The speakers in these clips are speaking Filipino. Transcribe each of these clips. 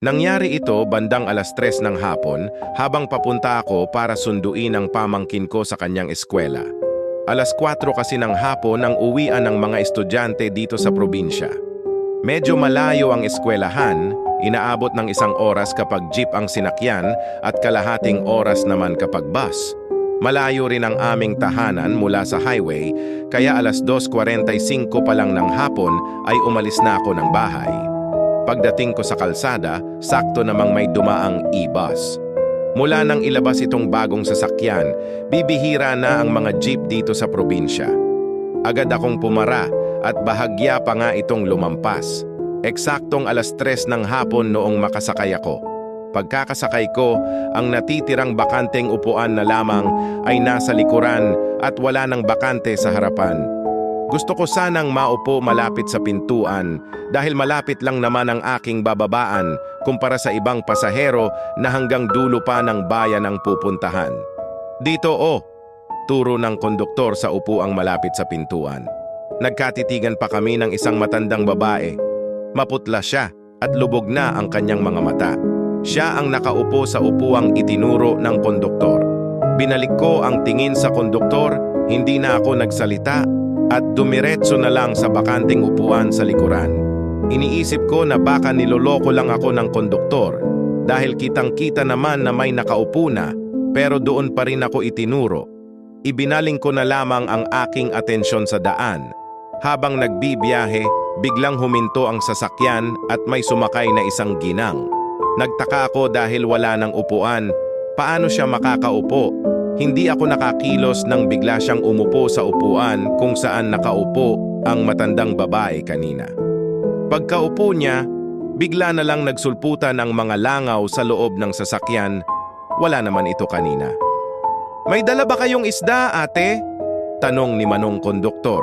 Nangyari ito bandang 3:00 ng hapon habang papunta ako para sunduin ang pamangkin ko sa kanyang eskwela. 4:00 kasi ng hapon ang uwian ng mga estudyante dito sa probinsya. Medyo malayo ang eskwelahan, inaabot ng 1 oras kapag jeep ang sinakyan at kalahating oras naman kapag bus. Malayo rin ang aming tahanan mula sa highway, kaya 2:45 pa lang ng hapon ay umalis na ako ng bahay. Pagdating ko sa kalsada, sakto namang may dumaang e-bus. Mula nang ilabas itong bagong sasakyan, bibihira na ang mga jeep dito sa probinsya. Agad akong pumara at bahagya pa nga itong lumampas. Eksaktong 3:00 ng hapon noong makasakay ako. Pagkakasakay ko, ang natitirang bakanteng upuan na lamang ay nasa likuran at wala nang bakante sa harapan. Gusto ko sanang maupo malapit sa pintuan dahil malapit lang naman ang aking bababaan kumpara sa ibang pasahero na hanggang dulo pa ng bayan ang pupuntahan. Dito turo ng konduktor sa upuang malapit sa pintuan. Nagkatitigan pa kami ng isang matandang babae. Maputla siya at lubog na ang kanyang mga mata. Siya ang nakaupo sa upuang itinuro ng konduktor. Binalik ko ang tingin sa konduktor, hindi na ako nagsalita at dumiretso na lang sa bakanteng upuan sa likuran. Iniisip ko na baka niloloko lang ako ng konduktor dahil kitang-kita naman na may nakaupo na pero doon pa rin ako itinuro. Ibinaling ko na lamang ang aking atensyon sa daan. Habang nagbibiyahe, biglang huminto ang sasakyan at may sumakay na isang ginang. Nagtaka ako dahil wala ng upuan. Paano siya makakaupo? Hindi ako nakakilos nang bigla siyang umupo sa upuan kung saan nakaupo ang matandang babae kanina. Pagkaupo niya, bigla na lang nagsulputan ang mga langaw sa loob ng sasakyan. Wala naman ito kanina. "May dala ba kayong isda, ate?" tanong ni Manong konduktor.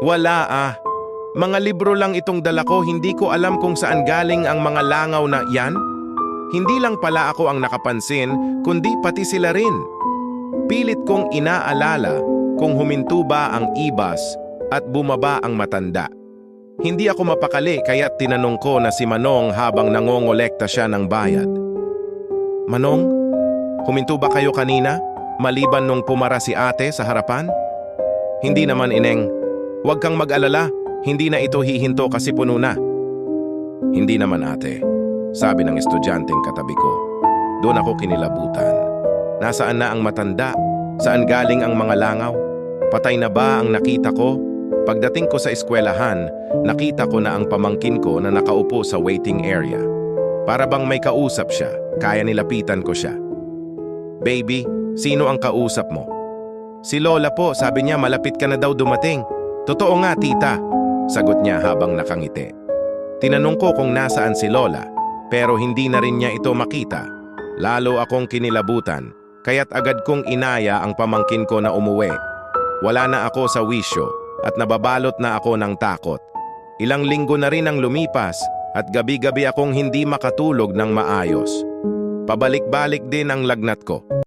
"Wala Mga libro lang itong dala ko, hindi ko alam kung saan galing ang mga langaw na yan." Hindi lang pala ako ang nakapansin, kundi pati sila rin. Pilit kong inaalala kung huminto ba ang e-bus at bumaba ang matanda. Hindi ako mapakali kaya tinanong ko na si Manong habang nangongolekta siya ng bayad. "Manong, huminto ba kayo kanina, maliban nung pumara si ate sa harapan?" "Hindi naman, ineng. Huwag kang mag-alala. Hindi na ito hihinto kasi puno na." "Hindi naman, ate," sabi ng estudyanteng katabi ko. Doon ako kinilabutan. Nasaan na ang matanda? Saan galing ang mga langaw? Patay na ba ang nakita ko? Pagdating ko sa eskwelahan, nakita ko na ang pamangkin ko na nakaupo sa waiting area. Para bang may kausap siya, kaya nilapitan ko siya. "Baby, sino ang kausap mo?" "Si Lola po, sabi niya malapit ka na daw dumating." "Totoo nga, tita," sagot niya habang nakangiti. Tinanong ko kung nasaan si Lola, pero hindi na rin niya ito makita. Lalo akong kinilabutan, kaya't agad kong inaya ang pamangkin ko na umuwi. Wala na ako sa wisyo at nababalot na ako ng takot. Ilang linggo na rin ang lumipas at gabi-gabi akong hindi makatulog ng maayos. Pabalik-balik din ang lagnat ko.